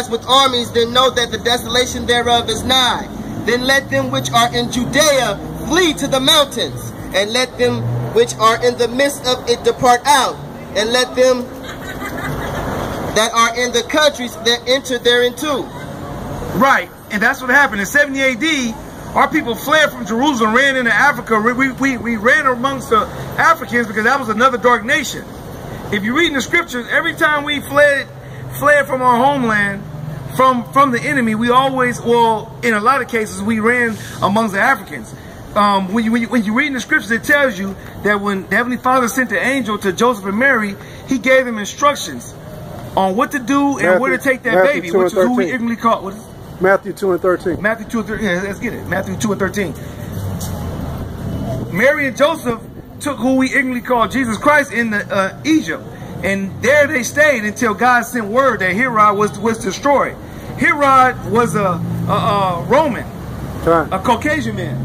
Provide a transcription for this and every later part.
rise with armies, then know that the desolation thereof is nigh. Then let them which are in Judea flee to the mountains, and let them which are in the midst of it depart out, and let them that are in the countries that enter thereinto. Right, and that's what happened. In 70 AD, our people fled from Jerusalem, ran into Africa. We ran amongst the Africans because that was another dark nation. If you read in the scriptures, every time we fled from our homeland, from the enemy, we always, well, in a lot of cases, we ran amongst the Africans. When you read in the scriptures, it tells you that when the Heavenly Father sent the angel to Joseph and Mary, he gave them instructions on what to do and where to take that baby, which is who we ignorantly call. What is it? Matthew 2 and 13. Matthew 2 and 13. Yeah, let's get it. Matthew 2 and 13. Mary and Joseph took who we ignorantly call Jesus Christ in Egypt. And there they stayed until God sent word that Herod was destroyed. Herod was a Roman, a Caucasian man.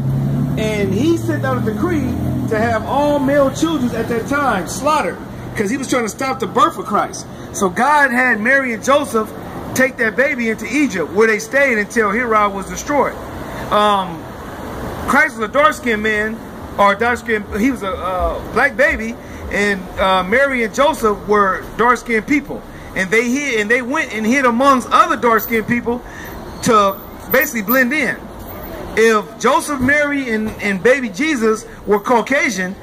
And he sent out a decree to have all male children at that time slaughtered because he was trying to stop the birth of Christ. So God had Mary and Joseph take that baby into Egypt, where they stayed until Herod was destroyed. Christ was a dark-skinned man, or dark-skinned. He was a black baby, and Mary and Joseph were dark-skinned people, and they went and hid amongst other dark-skinned people to basically blend in. If Joseph, Mary, and baby Jesus were Caucasian,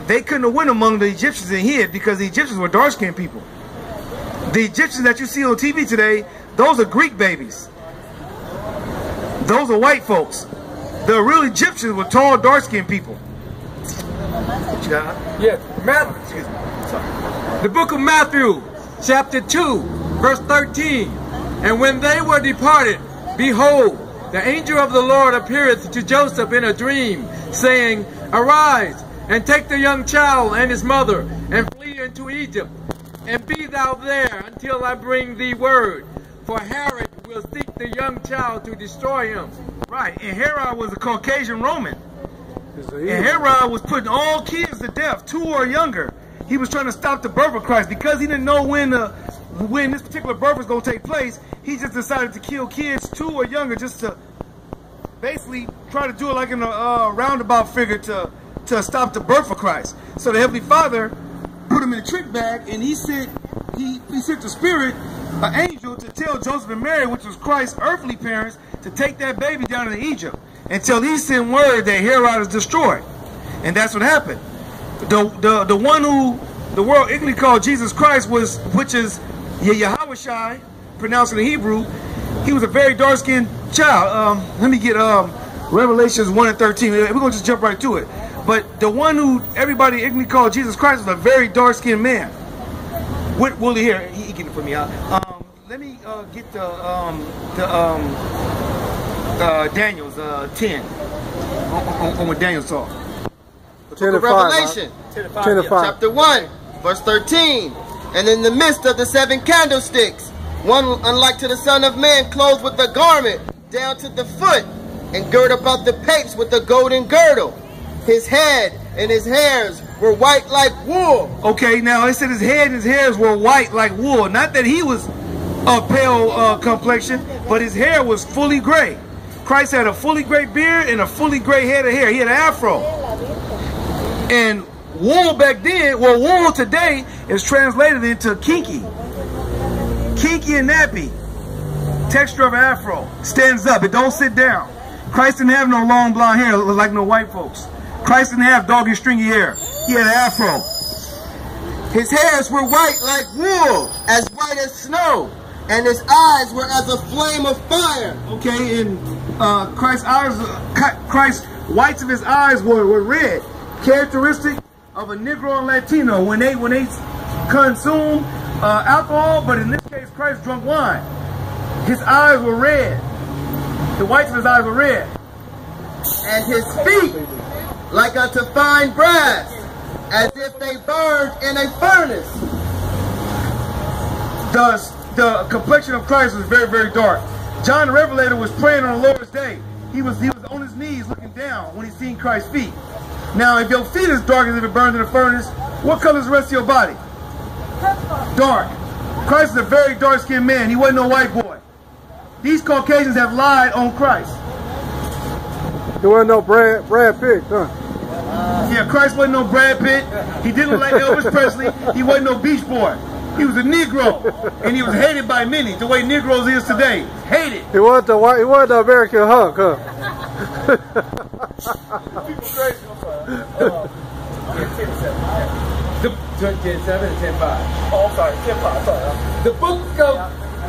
they couldn't have went among the Egyptians and hid because the Egyptians were dark-skinned people. The Egyptians that you see on TV today, those are Greek babies. Those are white folks. The real Egyptians were tall, dark-skinned people. What you got? Yes. Excuse me. Sorry. The book of Matthew, chapter 2, verse 13. And when they were departed, behold, the angel of the Lord appeareth to Joseph in a dream, saying, Arise, and take the young child and his mother, and flee into Egypt. And be thou there until I bring thee word. For Herod will seek the young child to destroy him. Right, and Herod was a Caucasian Roman. And Herod was putting all kids to death, 2 or younger. He was trying to stop the birth of Christ because he didn't know when this particular birth was going to take place. He just decided to kill kids 2 or younger just to basically try to do it like in a roundabout figure to stop the birth of Christ. So the Heavenly Father put him in a trick bag, and he sent the spirit, an angel, to tell Joseph and Mary, which was Christ's earthly parents, to take that baby down to Egypt until he sent word that Herod is destroyed. And that's what happened. The one who the world ignorantly called Jesus Christ which is HAMASHAYACH, pronounced in Hebrew, he was a very dark-skinned child. Let me get Revelations 1 and 13. We're going to just jump right to it. But the one who everybody ignorantly called Jesus Christ was a very dark-skinned man. What will he hear? He get it for me. Let me get Daniel's 10 on what Daniel saw. 10 and 5, Revelation 10 and 5. Chapter 1, verse 13. And in the midst of the 7 candlesticks, one unlike to the Son of Man, clothed with a garment down to the foot, and girt about the paps with a golden girdle. His head and his hairs were white like wool. Okay, now it said his head and his hairs were white like wool. Not that he was a pale complexion, but his hair was fully gray. Christ had a fully gray beard and a fully gray head of hair. He had an afro. And wool back then, well, wool today is translated into kinky. Kinky and nappy. Texture of an afro. Stands up. It don't sit down. Christ didn't have no long blonde hair like no white folks. Christ didn't have doggy stringy hair. He had an afro. His hairs were white like wool, as white as snow, and his eyes were as a flame of fire. Okay, and Christ's whites of his eyes were red, characteristic of a Negro and Latino when they consume alcohol, but in this case, Christ drunk wine. His eyes were red. The whites of his eyes were red. And his feet like unto fine brass, as if they burned in a furnace. The complexion of Christ was very, very dark. John the Revelator was praying on the Lord's day. He was on his knees looking down when he seen Christ's feet. Now, if your feet is dark as if it burned in a furnace, what color is the rest of your body? Dark. Christ is a very dark-skinned man. He wasn't no white boy. these Caucasians have lied on Christ. There wasn't no Brad Pitt, huh? Yeah, Christ wasn't no Brad Pitt. He didn't look like Elvis Presley. He wasn't no Beach Boy. He was a Negro, and he was hated by many. The way Negroes is today, hated. He wasn't the white. He wasn't the American Hulk, huh? People crazy. The 10:7 and 10:5. Oh, I'm sorry, 10-5. Sorry.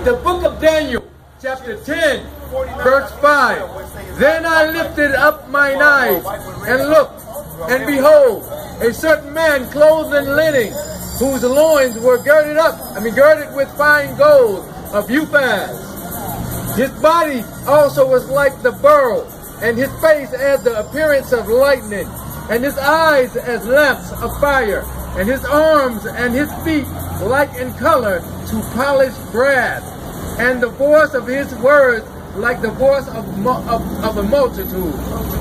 The book of Daniel, chapter 10, verse 5. Then I lifted up mine eyes and looked, and behold, a certain man clothed in linen, whose loins were girded with fine gold of Uphaz. His body also was like the beryl, and his face had the appearance of lightning, and his eyes as lamps of fire, and his arms and his feet like in color to polished brass, and the voice of his words like the voice of a multitude.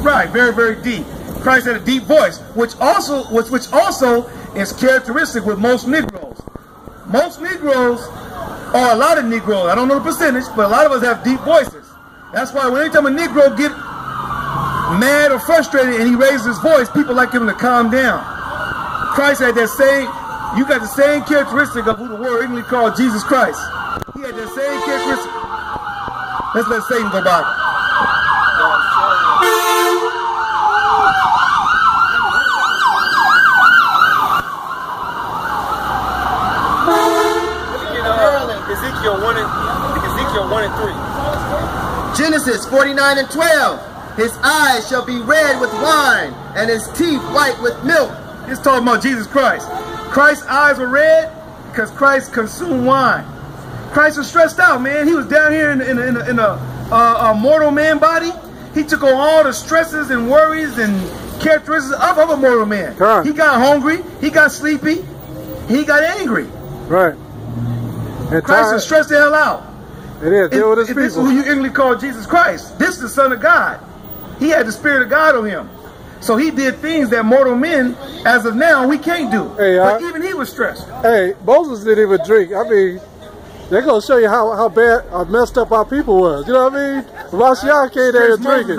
Right, very, very deep. Christ had a deep voice, which also is characteristic with most Negroes. Most Negroes, or a lot of Negroes, I don't know the percentage, but a lot of us have deep voices. That's why when anytime a Negro get mad or frustrated and he raises his voice, people like him to calm down. Christ had that same, you got the same characteristic of who the world originally called Jesus Christ. He had that same characteristic. Let's let Satan go by. Ezekiel 1 and 3. Genesis 49 and 12. His eyes shall be red with wine, and his teeth white with milk. It's talking about Jesus Christ. Christ's eyes were red because Christ consumed wine. Christ was stressed out, man. He was down here in a mortal man body. He took on all the stresses and worries and characteristics of a mortal man. Right. He got hungry. He got sleepy. He got angry. Right. And Christ was stressed the hell out. It is. Deal with his people. This is who you English call Jesus Christ. This is the Son of God. He had the Spirit of God on him. So he did things that mortal men, as of now, we can't do. Hey, but even he was stressed. Hey, Moses didn't even drink. I mean, they're going to show you how bad or messed up our people was. You know what I mean? HAMASHAYACH came there and drinking.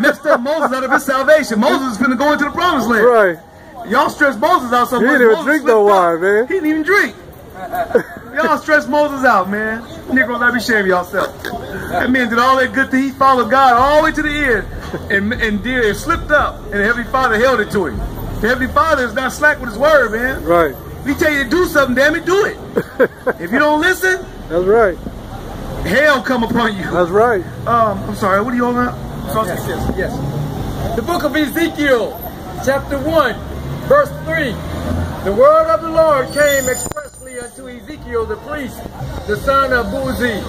Messed up Moses out of his salvation. Moses is going to go into the promised land. Right. Y'all stressed Moses out so much. He didn't even drink no wine, man. He didn't even drink. Y'all stressed Moses out, man. Negroes, I be ashamed of yourself. That man did all that good thing. He followed God all the way to the end and slipped up. And the Heavenly Father held it to him. The Heavenly Father is not slack with his word, man. Right. If he tell you to do something, damn it, do it. If you don't listen, that's right. Hell come upon you. That's right. I'm sorry, what are you holding up? Yes. The book of Ezekiel, chapter 1, verse 3. The word of the Lord came expressly unto Ezekiel the priest, the son of Buzi,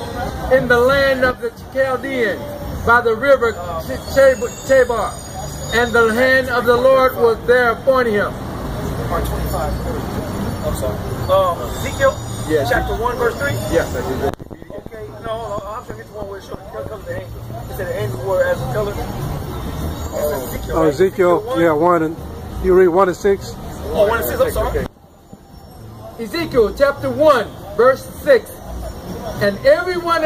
in the land of the Chaldeans, by the river Chebar. And the hand of the Lord was there upon him. Part 25. I'm sorry. Ezekiel, yes. Chapter 1, verse 3? Yes, I did. Okay, no, I'm trying to get to one where it shows the color of the angels. It said the angels were as a color. Ezekiel, right? Ezekiel, yeah, 1 and, you read 1 and 6? Oh, 1 and 6, I'm sorry. Okay. Ezekiel chapter 1, verse 6. And everyone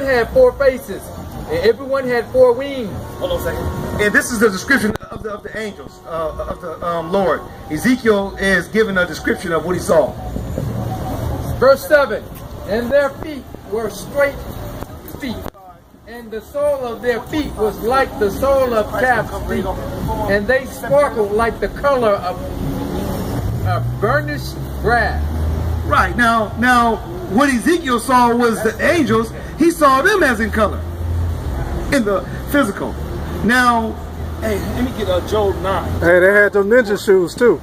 had 4 faces, and everyone had 4 wings. Hold on a second. And this is the description of the angels, of the Lord. Ezekiel is giving a description of what he saw. Verse 7. And their feet were straight feet, and the sole of their feet was like the sole of calf's feet, and they sparkled like the color of burnished brass. Right, now what Ezekiel saw was the angels. He saw them as in color, in the physical. Now, hey, let me get Job 9. Hey, they had them ninja shoes too.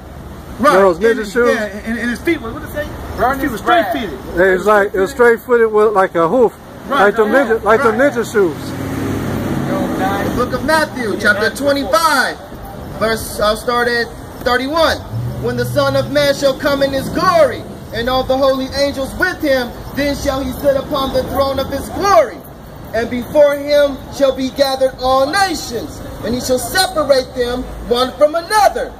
Right, those ninja shoes. Yeah, and his feet was, what did it say? Burnished He was straight-footed. It was straight-footed with like a hoof, right, like the ninja shoes. The book of Matthew, chapter 25, verse, I'll start at 31. When the Son of Man shall come in his glory, and all the holy angels with him, then shall he sit upon the throne of his glory. And before him shall be gathered all nations, and he shall separate them one from another,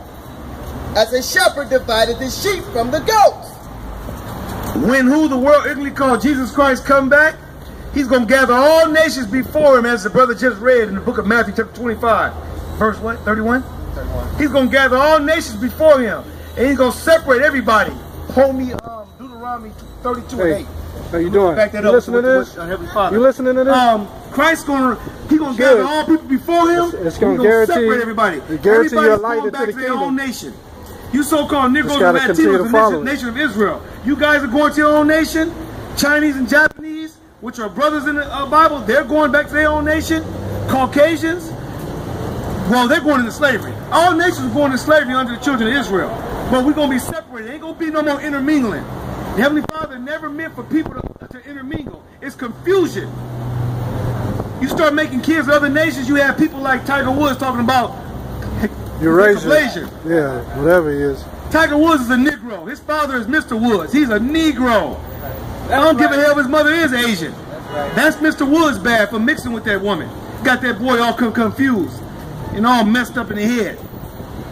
as a shepherd divided the sheep from the goats. When who the world ignorantly called Jesus Christ come back, He's going to gather all nations before him, as the brother just read in the book of Matthew chapter 25. Verse what? 31? 31. He's going to gather all nations before him. And he's going to separate everybody. Hold me Deuteronomy 32 and 8. How you doing? Back that you up listening to this? You listening to this? Christ's going to gather all people before him. It's going to guarantee, separate everybody. Guarantee your light into back the to their kingdom. own nation. You so-called Negroes and Latinos, the nation of Israel. You guys are going to your own nation. Chinese and Japanese, which are brothers in the Bible, they're going back to their own nation. Caucasians, well, they're going into slavery. All nations are going into slavery under the children of Israel. But we're going to be separated. Ain't going to be no more intermingling. The Heavenly Father never meant for people to intermingle. It's confusion. You start making kids of other nations, you have people like Tiger Woods talking about Eurasia. Yeah, whatever he is. Tiger Woods is a Negro. His father is Mr. Woods. He's a Negro. I don't give a hell if his mother is Asian. That's Mr. Woods bad for mixing with that woman. Got that boy all confused and all messed up in the head.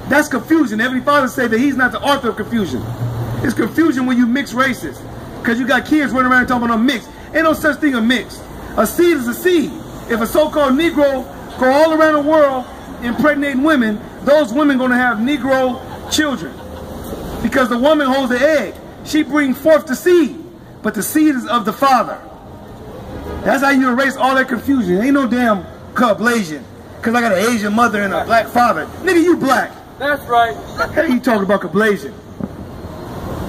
That's confusion. Heavenly Father said that he's not the author of confusion. It's confusion when you mix races. Because you got kids running around talking about mixed. Ain't no such thing as mixed. A seed is a seed. If a so-called Negro go all around the world impregnating women, those women going to have Negro children. Because the woman holds the egg. She brings forth the seed. But the seed is of the Father. That's how you erase all that confusion. Ain't no damn Caucasian. Because I got an Asian mother and a black father. Nigga, you black. That's right. Hey, you talking about Caucasian?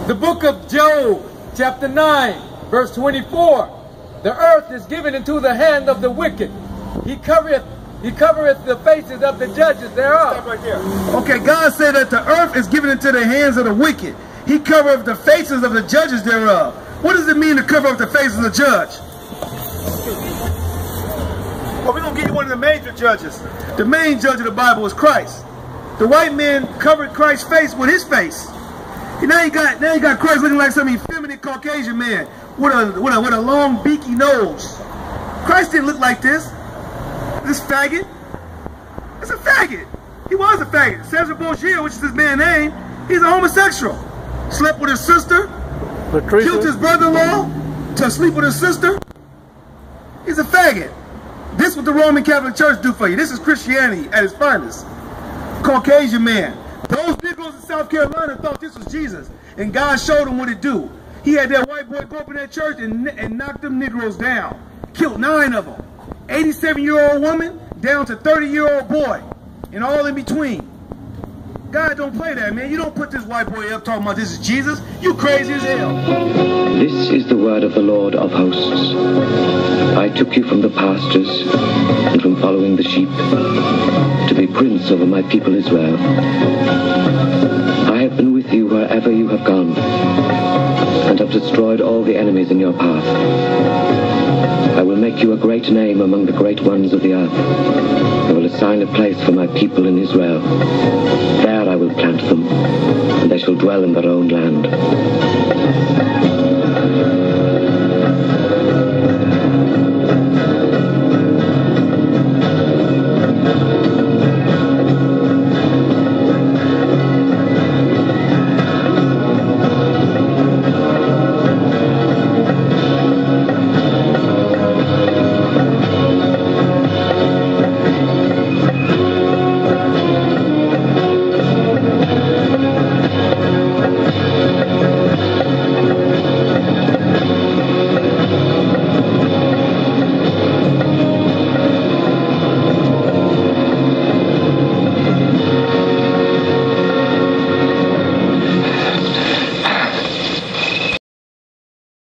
The book of Job, chapter 9, verse 24. The earth is given into the hand of the wicked. He covereth the faces of the judges thereof. Stop right there. Okay, God said that the earth is given into the hands of the wicked. He covereth the faces of the judges thereof. What does it mean to cover up the faces of the judge? Well, we're going to give you one of the major judges. The main judge of the Bible is Christ. The white man covered Christ's face with his face. And now you got Christ looking like some effeminate Caucasian man with a long beaky nose. Christ didn't look like this. This faggot. It's a faggot. He was a faggot. Cesar Borgia, which is his man's name, he's a homosexual. Slept with his sister. Killed his brother-in-law to sleep with his sister. He's a faggot. This is what the Roman Catholic Church do for you. This is Christianity at its finest. Caucasian man. Those Negroes in South Carolina thought this was Jesus, and God showed them what it do. He had that white boy go up in that church and knock them Negroes down. Killed 9 of them. 87-year-old woman down to 30-year-old boy, and all in between. God don't play that, man. You don't put this white boy up talking about this is Jesus. You crazy as hell. This is the word of the Lord of hosts. I took you from the pastures and from following the sheep to be prince over my people Israel. I have been with you wherever you have gone and have destroyed all the enemies in your path. I will make you a great name among the great ones of the earth. I will assign a place for my people in Israel. There I will plant them, and they shall dwell in their own land.